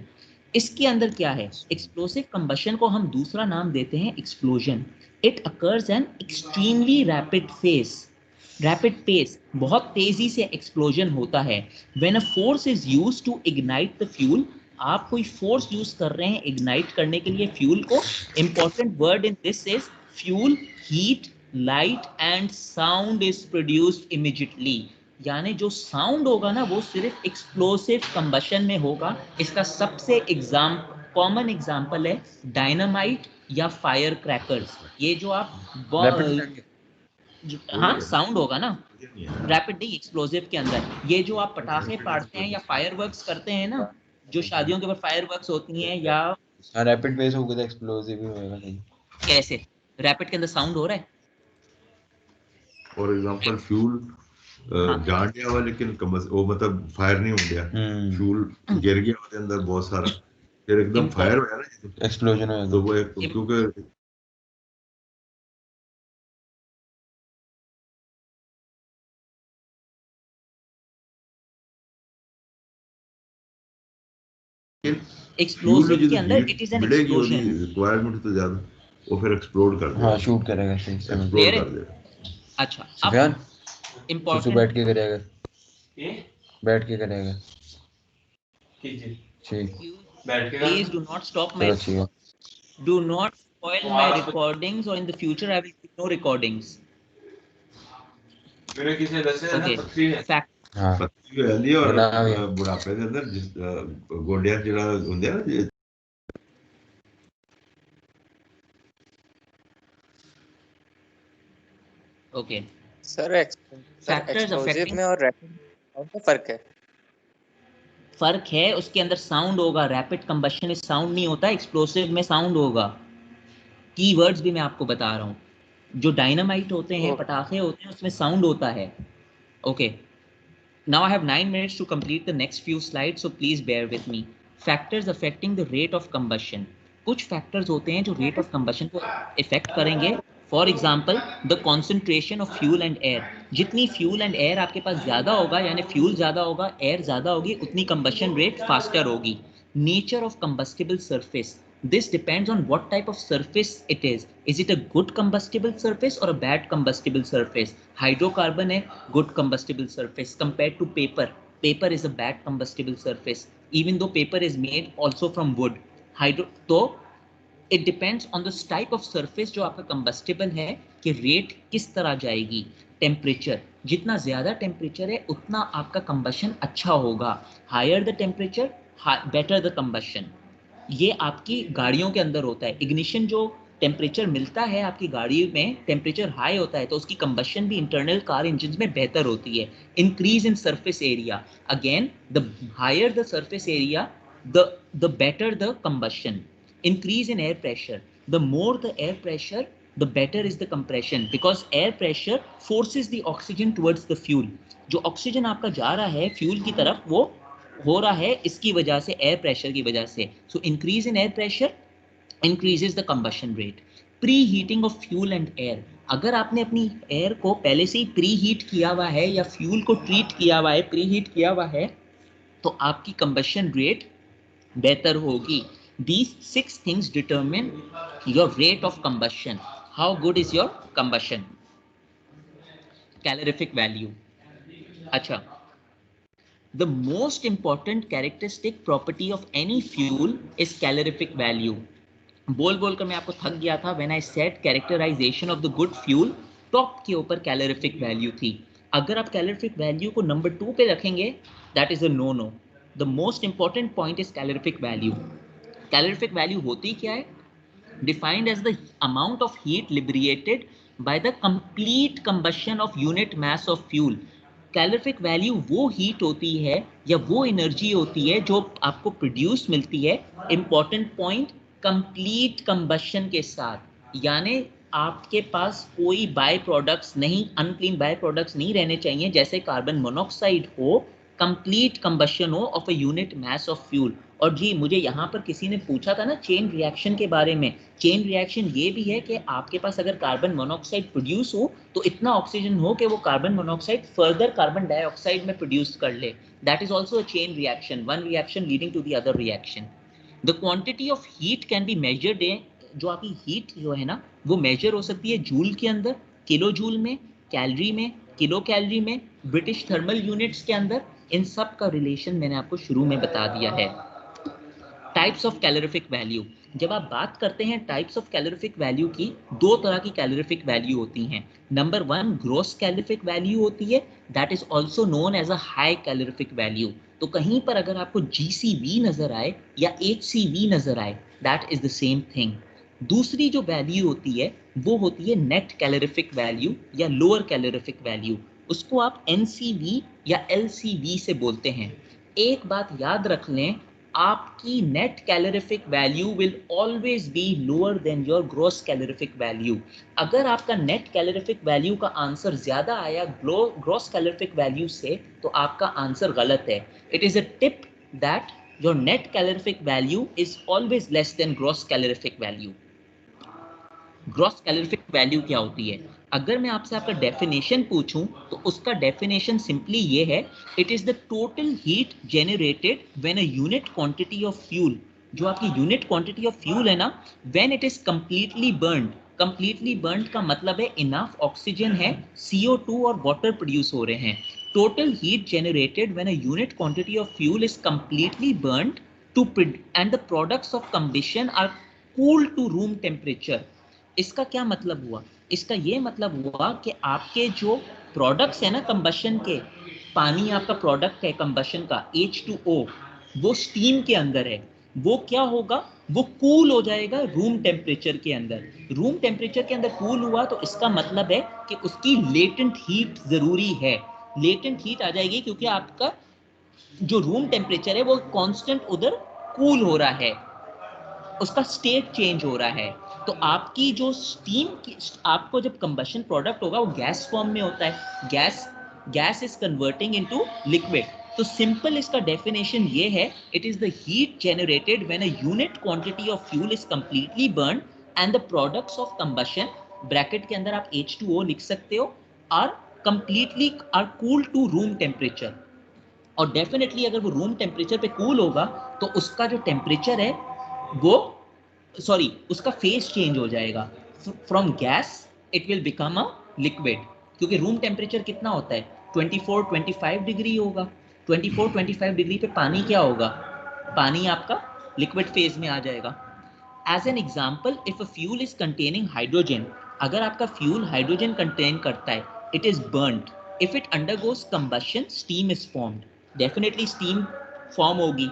इसके अंदर क्या है, एक्सप्लोसिव कंबशन को हम दूसरा नाम देते हैं explosion. It occurs an extremely rapid pace, बहुत तेजी से एक्सप्लोजन होता है। When a force is used to ignite the fuel, आप कोई फोर्स यूज कर रहे हैं इग्नाइट करने के लिए फ्यूल को, important word in this is fuel, heat, light and sound is produced immediately. यानी जो साउंड होगा ना वो सिर्फ एक्सप्लोसिव कंबशन में होगा। इसका सबसे कॉमन एग्जांपल है डायनामाइट या फायर क्रैकर्स। ये जो आप हाँ साउंड होगा ना, रैपिड नहीं एक्सप्लोसिव के अंदर। ये जो आप पटाखे फाड़ते हैं या फायरवर्क्स करते हैं ना, जो शादियों के ऊपर फायरवर्क्स होती हैं, या रैपिड बेस होगा तो एक्सप्लोसिव ही होगा नहीं? कैसे रैपिड के अंदर साउंड हो रहा है? फॉर एग्जांपल फ्यूल जान गया हुआ लेकिन वो मतलब फायर नहीं हो गया, फ्यूल गिर गया उसके अंदर बहुत सारा, फिर एकदम फायर हो गया ना, एक्सप्लोजन हो तो वो क्योंकि एक्सप्लोसिव के अंदर it is an explosion. Requirement तो ज्यादा, वो फिर एक्सप्लोड कर देगा। हाँ शूट करेगा, सही से एक्सप्लोड कर देगा। अच्छा सुफियान इंपॉर्टेंट बैठ के करेगा, बैठ के करेगा, ठीक बैठ के। Please do not stop my, do not spoil my recordings, और in the future I will keep no recordings. मेरे किसी दसे ना पत्ती है, हाँ पत्ती वाली और बुढ़ापे के अंदर जिस गोंडिया जिला होंगे ना, ओके सर एक्सप्लोसिव में और रैपिड कौन सा फर्क है? फर्क है उसके अंदर साउंड होगा, रैपिड कंबशन में साउंड नहीं होता, एक्सप्लोसिव में साउंड होगा। कीवर्ड्स भी मैं आपको बता रहा हूँ, जो डायनामाइट होते हैं, पटाखे होते हैं, उसमें साउंड होता है। Okay, now I have 9 minutes to complete the next few slides, so please bear with me. Factors affecting the rate of combustion. कुछ फैक्टर्स होते हैं जो रेट ऑफ कंबशन को इफेक्ट करेंगे। For example the concentration of fuel and air. जितनी fuel and air आपके पास ज़्यादा होगा, यानी फ्यूल ज़्यादा होगा, एयर ज़्यादा होगी, उतनी कंबशन रेट फास्टर होगी। Nature of combustible surface, this depends on what type of surface it is. Is it a good combustible surface or a bad combustible surface? Hydrocarbon है good combustible surface compared to paper. Paper is a bad combustible surface, even though paper is made also from wood. तो it depends on the type of surface जो आपका combustible है कि rate किस तरह जाएगी। Temperature, जितना ज़्यादा टेम्परेचर है उतना आपका combustion अच्छा होगा। Higher the temperature, better the combustion. ये आपकी गाड़ियों के अंदर होता है। इग्निशन जो टेम्परेचर मिलता है आपकी गाड़ी में, टेम्परेचर हाई होता है तो उसकी कंबशन भी इंटरनल कार इंजन में बेहतर होती है। Increase in surface area, again the higher the surface area the better the combustion. Increase in air pressure, the more the air pressure the better is the compression, because air pressure forces the oxygen towards the fuel. जो oxygen आपका जा रहा है fuel की तरफ वो हो रहा है इसकी वजह से, एयर प्रेशर की वजह से। So increase in air pressure increases the combustion rate. Pre heating of fuel and air, अगर आपने अपनी एयर को पहले से ही प्री हीट किया हुआ है या फ्यूल को ट्रीट किया हुआ है, प्री हीट किया हुआ है, तो आपकी कंबशन रेट बेहतर होगी। These 6 things determine your rate of combustion. How good is your combustion? Calorific value. अच्छा, the most important characteristic property of any fuel is calorific value. बोल कर मैं आपको थक गया था। When I said characterization of the good fuel, top के ऊपर calorific value थी। अगर आप calorific value को नंबर 2 पे रखेंगे, that is a no-no. The most important point is calorific value. Calorific value होती क्या है? Defined as the amount of heat liberated by the complete combustion of unit mass of fuel. Calorific value वो heat होती है या वो energy होती है जो आपको प्रोड्यूस मिलती है, इंपॉर्टेंट पॉइंट, कंप्लीट कंबशन के साथ। यानी आपके पास कोई बाय प्रोडक्ट्स नहीं, अनक्लीन बाय प्रोडक्ट्स नहीं रहने चाहिए, जैसे कार्बन मोनोऑक्साइड हो, कंप्लीट कंबशन हो of a unit mass of fuel. और जी मुझे यहाँ पर किसी ने पूछा था ना चेन रिएक्शन के बारे में। चेन रिएक्शन ये भी है कि आपके पास अगर कार्बन मोनोऑक्साइड प्रोड्यूस हो तो इतना ऑक्सीजन हो कि वो carbon monoxide further carbon dioxide में प्रोड्यूस कर ले। That is also a chain reaction, one reaction leading to the other reaction. The quantity of heat can be measured, जो आपकी हीट जो है ना वो मेजर हो सकती है जूल के अंदर, किलो जूल में, कैलोरी में, किलो कैलोरी में, ब्रिटिश थर्मल यूनिट्स के अंदर। इन सब का रिलेशन मैंने आपको शुरू में बता दिया है। टाइप्स ऑफ कैलोरिफिक वैल्यू, जब आप बात करते हैं टाइप्स ऑफ कैलोरिफिक वैल्यू की, दो तरह की कैलोरिफिक वैल्यू होती हैं। नंबर 1 ग्रॉस कैलोरिफिक वैल्यू होती है, that is also known as a high calorific value. तो कहीं पर अगर आपको GCV नजर आए या HCV नजर आए, that is the same thing. दूसरी जो वैल्यू होती है वो होती है नेट कैलोरिफिक वैल्यू या लोअर कैलोरिफिक वैल्यू, उसको आप NCV या LCV से बोलते हैं। एक बात याद रख लें, आपकी net calorific value will always be lower than your gross calorific value. अगर आपका नेट कैलोरिफिक वैल्यू का आंसर ज्यादा आया ग्रॉस कैलोरिफिक वैल्यू से, तो आपका आंसर गलत है। It is a tip that your net calorific value is always less than gross calorific value. Gross calorific value क्या होती है? अगर मैं आपसे आपका डेफिनेशन पूछूं तो उसका डेफिनेशन सिंपली ये है, it is the total heat generated when a unit quantity of fuel, जो आपकी यूनिट क्वांटिटी ऑफ फ्यूल है ना, when it is completely burned. Completely burned का मतलब है इनफ ऑक्सीजन है, CO2 और वाटर प्रोड्यूस हो रहे हैं। Total heat generated when a unit quantity of fuel is completely burned to and the products of combustion are cool to room temperature. इसका क्या मतलब हुआ? इसका ये मतलब हुआ कि आपके जो प्रोडक्ट्स है ना कंबशन के, पानी आपका प्रोडक्ट है कंबशन का H2O, वो स्टीम के अंदर है, वो क्या होगा, वो कूल हो जाएगा रूम टेम्परेचर के अंदर। रूम टेम्परेचर के अंदर कूल हुआ तो इसका मतलब है कि उसकी लेटेंट हीट जरूरी है। लेटेंट हीट आ जाएगी क्योंकि आपका जो रूम टेम्परेचर है वो कांस्टेंट उधर कूल हो रहा है, उसका स्टेट चेंज हो रहा है। तो आपकी जो स्टीम की, आपको जब कंबशन प्रोडक्ट होगा वो गैस फॉर्म में होता है, gas is converting into liquid. तो सिंपल इसका डेफिनेशन ये है, it is the heat generated when a unit quantity of fuel is completely burn and the products of combustion, bracket के अंदर आप H2O लिख सकते हो, are completely are cool to room temperature. और डेफिनेटली अगर वो रूम टेम्परेचर पे कूल होगा तो उसका जो टेम्परेचर है वो उसका फेस चेंज हो जाएगा, from gas it will become a liquid. क्योंकि रूम टेम्परेचर कितना होता है? 24-25 डिग्री होगा। 24-25 डिग्री पे पानी क्या होगा? पानी आपका लिक्विड फेज में आ जाएगा। As an example, if a fuel is containing hydrogen, अगर आपका फ्यूल हाइड्रोजन कंटेन करता है, it is burned. If it undergoes combustion, steam is formed, definitely steam form होगी।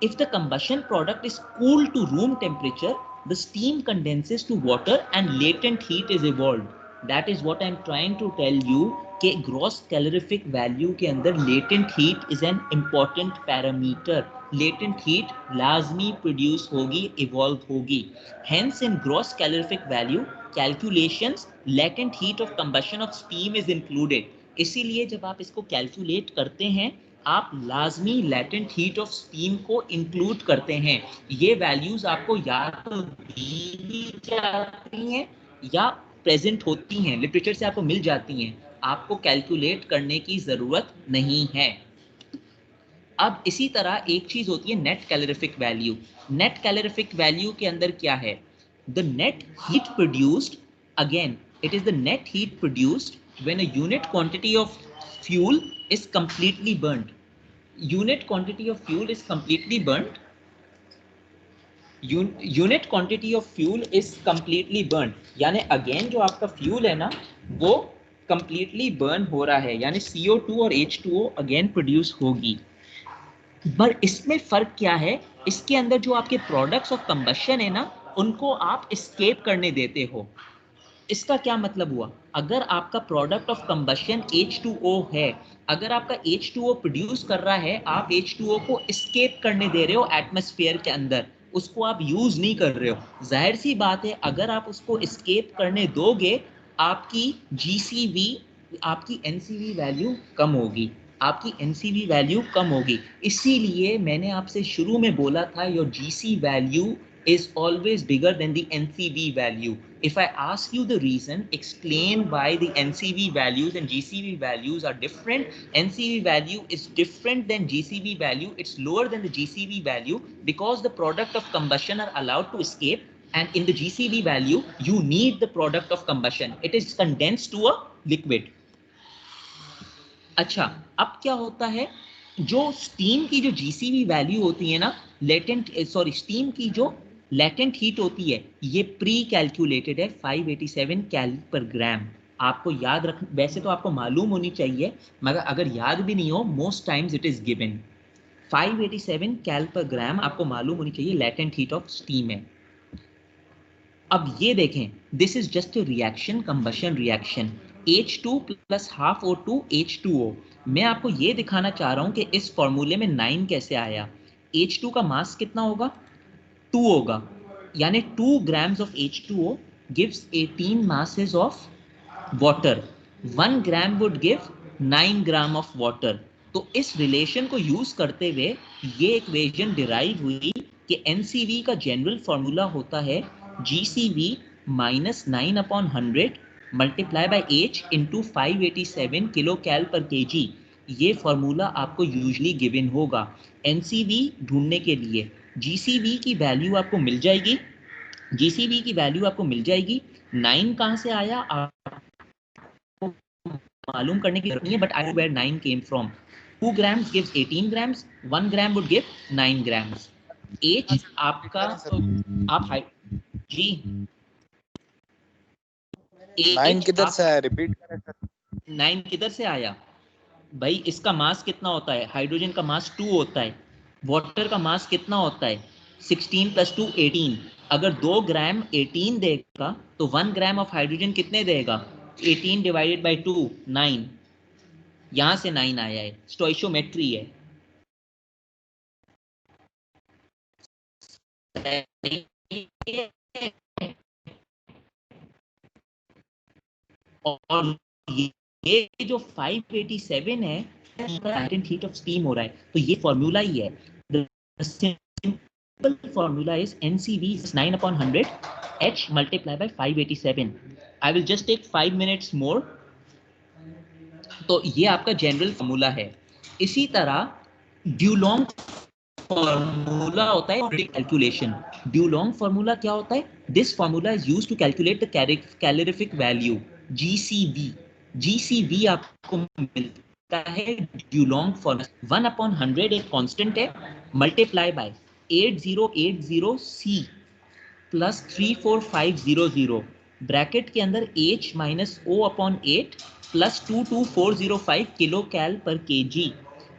If the combustion product is cooled to room temperature, the steam condenses to water and latent heat is evolved. That is what I am trying to tell you कि gross calorific value के अंदर latent heat is an important parameter. Latent heat लाजमी produce होगी, evolve होगी. Hence in gross calorific value calculations, latent heat of combustion of steam is included. इसीलिए जब आप इसको कैलकुलेट करते हैं, आप लाजमी लेटेंट हीट ऑफ स्टीम को इंक्लूड करते हैं। ये वैल्यूज आपको या तो दी जाती हैं या प्रेजेंट होती हैं, लिटरेचर से आपको मिल जाती हैं, आपको कैलकुलेट करने की जरूरत नहीं है। अब इसी तरह एक चीज होती है net calorific value. Net calorific value के अंदर क्या है? The net heat produced, again it is the net heat produced when a unit quantity of fuel is completely burned. Unit quantity of fuel is completely burned, unit quantity of fuel is completely burn, यानी again जो आपका fuel है ना वो completely burn हो रहा है, यानी CO2 और H2O अगेन प्रोड्यूस होगी। पर इसमें फर्क क्या है? इसके अंदर जो आपके प्रोडक्ट्स ऑफ कंबशन है ना उनको आप एस्केप करने देते हो। इसका क्या मतलब हुआ? अगर आपका प्रोडक्ट ऑफ कंबशन H2O है, अगर आपका H2O प्रोड्यूस कर रहा है, आप H2O को एस्केप करने दे रहे हो एटमॉस्फेयर के अंदर, उसको आप यूज नहीं कर रहे हो। जाहिर सी बात है अगर आप उसको एस्केप करने दोगे आपकी GCV, आपकी NCV वैल्यू कम होगी, आपकी NCV वैल्यू कम होगी। इसीलिए मैंने आपसे शुरू में बोला था your GC value is always bigger than the NCV value. If I ask you the reason, explain why the NCV values and GCV values are different. NCV value is different than GCV value. It's lower than the GCV value because the product of combustion are allowed to escape, and in the GCV value, you need the product of combustion. It is condensed to a liquid. अच्छा, अब क्या होता है? जो steam की जो GCV value होती है ना, स्टीम की जो लेटेंट हीट होती है, ये प्री कैलकुलेटेड है 587 कैल पर ग्राम। आपको याद रख, वैसे तो आपको मालूम होनी चाहिए मगर अगर याद भी नहीं हो, most times it is given 587 कैल पर ग्राम आपको मालूम होनी चाहिए लेटेंट हीट ऑफ स्टीम है। अब ये देखें, this is just a reaction, combustion reaction, H2 plus half O2 H2O। मैं आपको ये दिखाना चाह रहा हूं कि इस फॉर्मूले में 9 कैसे आया। H2 का मास कितना होगा? 2 होगा, यानी 2 grams of H2O gives 18 masses of water. 1 gram would give 9 gram of water. तो इस रिलेशन को यूज करते हुए ये इक्वेशन डिराइव हुई कि NCV का जनरल फॉर्मूला होता है GCV minus 9/100 multiply by H into 587 kilo cal पर kg। ये फॉर्मूला आपको यूजली गिवन होगा NCV ढूंढने के लिए। GCV की वैल्यू आपको मिल जाएगी, GCV की वैल्यू आपको मिल जाएगी। 9 कहां से आया आपको मालूम करने की जरूरत नहीं है, but I know where 9 came from. 2 grams gives 18 grams, 1 gram would give 9 grams। H आपका आप जी 9 किधर से आया? रिपीट करें सर। 9 किधर से आया भाई? इसका मास कितना होता है? हाइड्रोजन का मास 2 होता है, वाटर का मास कितना होता है? 16 + 2 18। अगर 2 ग्राम 18 देगा तो 1 ग्राम ऑफ हाइड्रोजन कितने देगा? 18 डिवाइडेड बाय 2 9। यहां से 9 आया है, स्टोइशियोमेट्री है। और ये जो 587 है latent heat of steam हो रहा है, तो ये फॉर्मूला ही है। The simple formula is NCV is 9/100 H multiplied by 587। I will just take 5 minutes more। तो ये आपका जनरल फॉर्मूला है। इसी तरह ड्यूलॉन्ग फॉर्मूला होता है कैलकुलेशन। ड्यूलॉन्ग फॉर्मूला क्या होता है? This formula is used to calculate the calorific value GCV। GCV आपको मिलता है ड्यूलॉन्ग फॉर्मूला 1/100 एक कांस्टेंट है, multiply by 8080C plus 34500 bracket के अंदर H minus O/8 plus 22405 kilo cal पर kg।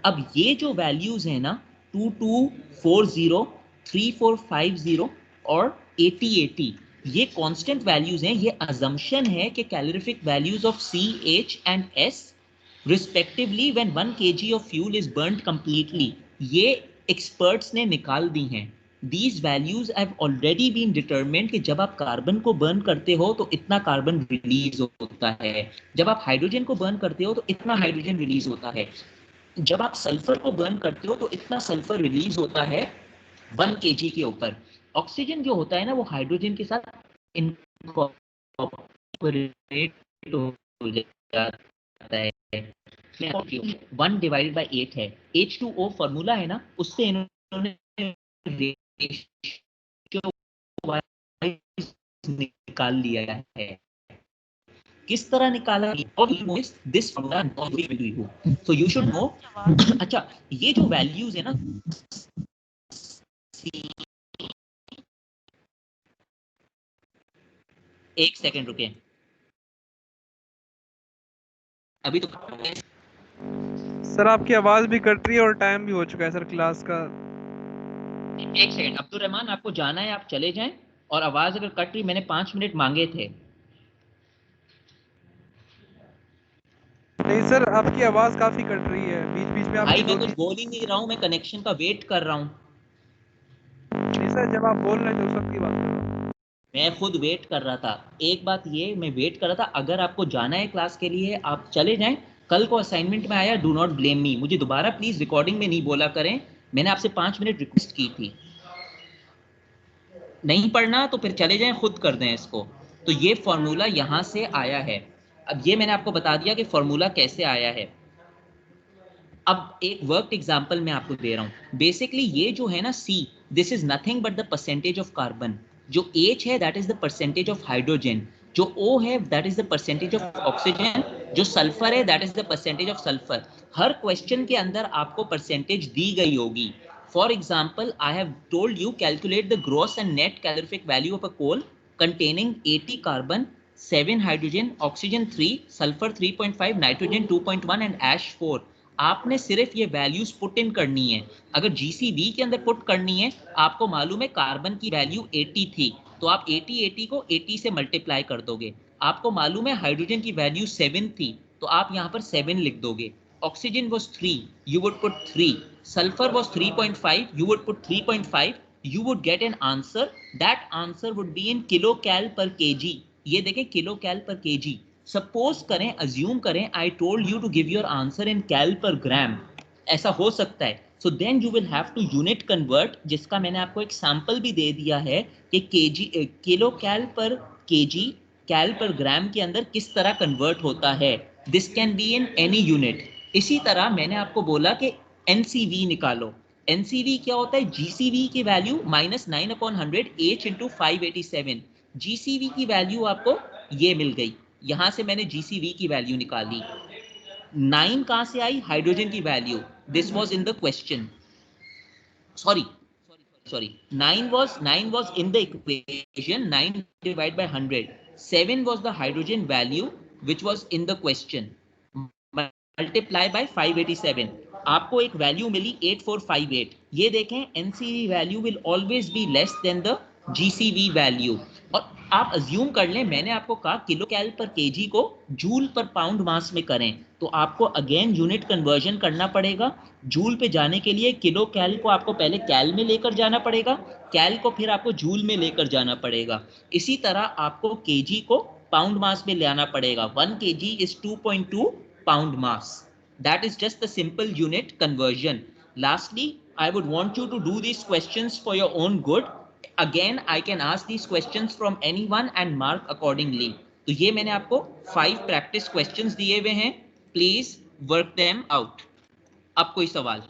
अब ये जो वैल्यूज है ना 2240, 3450 और 8080, ये कांस्टेंट वैल्यूज हैं। ये अजम्पशन है कि calorific values of C, H and S respectively when 1 kg of fuel is burned completely, ये एक्सपर्ट्स ने निकाल दी हैं। These values have already been determined कि जब आप कार्बन को बर्न करते हो तो इतना कार्बन रिलीज होता है, जब आप हाइड्रोजन को बर्न करते हो तो इतना हाइड्रोजन रिलीज होता है, जब आप सल्फर को बर्न करते हो तो इतना सल्फर रिलीज होता है 1 kg के ऊपर। ऑक्सीजन जो होता है ना वो हाइड्रोजन के साथ इनकॉर्पोरेट हो जाता है। 1 डिवाइडेड बाय 8 है। H2O फॉर्मूला है ना, उससे इन्होंने रेशियो निकाल लिया है। किस तरह निकाला? This formula so you should know. अच्छा, ये जो वैल्यूज है ना, एक सेकंड रुके, अभी तो सर आपकी आवाज भी कट रही है और टाइम भी हो चुका है सर क्लास का। एक सेकंड अब्दुल रहमान, आपको जाना है आप चले जाएं, और आवाज अगर कट रही, मैंने 5 मिनट मांगे थे। नहीं सर, आपकी आवाज काफी कट रही है, बीच बीच में भाई आपकी मैं कुछ बोल ही नहीं रहा हूं, मैं कनेक्शन का वेट कर रहा हूं। नहीं सर, जब आप बोल रहे थे उस वक्त की बात कर रहा हूं। मैं खुद वेट कर रहा था। एक बात ये, मैं वेट कर रहा था, अगर आपको जाना है क्लास के लिए आप चले जाएं। कल को असाइनमेंट में आया, डू नॉट ब्लेम मी, मुझे दोबारा प्लीज रिकॉर्डिंग में नहीं बोला करें। मैंने आपसे 5 मिनट रिक्वेस्ट की थी। नहीं पढ़ना तो फिर चले जाएं, खुद कर दें इसको। तो ये फॉर्मूला यहां से आया है। अब ये मैंने आपको बता दिया कि फॉर्मूला कैसे आया है। अब एक वर्क एग्जांपल मैं आपको दे रहा हूं। बेसिकली ये जो है ना C, this is nothing but the percentage of carbon. जो H है that is the percentage of hydrogen. जो O है that is the percentage of oxygen. जो सल्फर है that is the percentage of sulphur. Her question के अंदर आपको percentage दी गई होगी। For example, I have told you calculate the gross and net calorific value of a coal containing 80 carbon, 7 hydrogen, oxygen 3, sulfur 3.5, nitrogen 2.1 and ash 4। आपने सिर्फ ये values put in करनी है। अगर GCV के अंदर पुट करनी है, आपको मालूम है कार्बन की वैल्यू 80 थी, तो आप 80 को 80 से मल्टीप्लाई कर दोगे। आपको मालूम है हाइड्रोजन की वैल्यू 7 थी, तो आप यहाँ पर 7 लिख दोगे। Oxygen was 3, you would put 3. Sulfur was 3.5, you would put 3.5. You would get an answer. That answer would be in kilocal per kg. ये देखें kilocal per kg. Suppose करें, assume करें, I told you to give your answer in cal per gram. ऐसा हो सकता है। So then you will have to unit convert, जिसका मैंने आपको एक सैंपल भी दे दिया है कि kilocal per kg, कैल पर ग्राम के अंदर किस तरह कन्वर्ट होता है। This can be in any unit. इसी तरह मैंने आपको बोला कि NCV निकालो। NCV क्या होता है? GCV की वैल्यू -9/100 H × 587। GCV की वैल्यू आपको ये मिल गई। यहां से मैंने GCV की वैल्यू निकाली। 9 कहां से आई? हाइड्रोजन की value. This was in the question. Sorry 9 was in the equation, 9 divided by 100. 7 was the hydrogen value which was in the question. Multiply by 587. आपको एक वैल्यू मिली 8458। ये देखें, NCV value will always be less than the GCV value. और आप assume कर लें, मैंने आपको कहा किलो कैल पर केजी को जूल पर पाउंड मास में करें, तो आपको अगेन यूनिट कन्वर्जन करना पड़ेगा। जूल पे जाने के लिए किलो कैल को आपको पहले कैल में लेकर जाना पड़ेगा, कैल को फिर आपको जूल में लेकर जाना पड़ेगा। इसी तरह आपको केजी को पाउंड मास में ले आना पड़ेगा। 1 kg is 2.2 pound mass. That is just the simple unit conversion. Lastly, I would want you to do these questions for your own good. Again, I can ask these questions from anyone and mark accordingly. तो ये मैंने आपको 5 practice questions दिए हुए हैं, please work them out. अब कोई सवाल?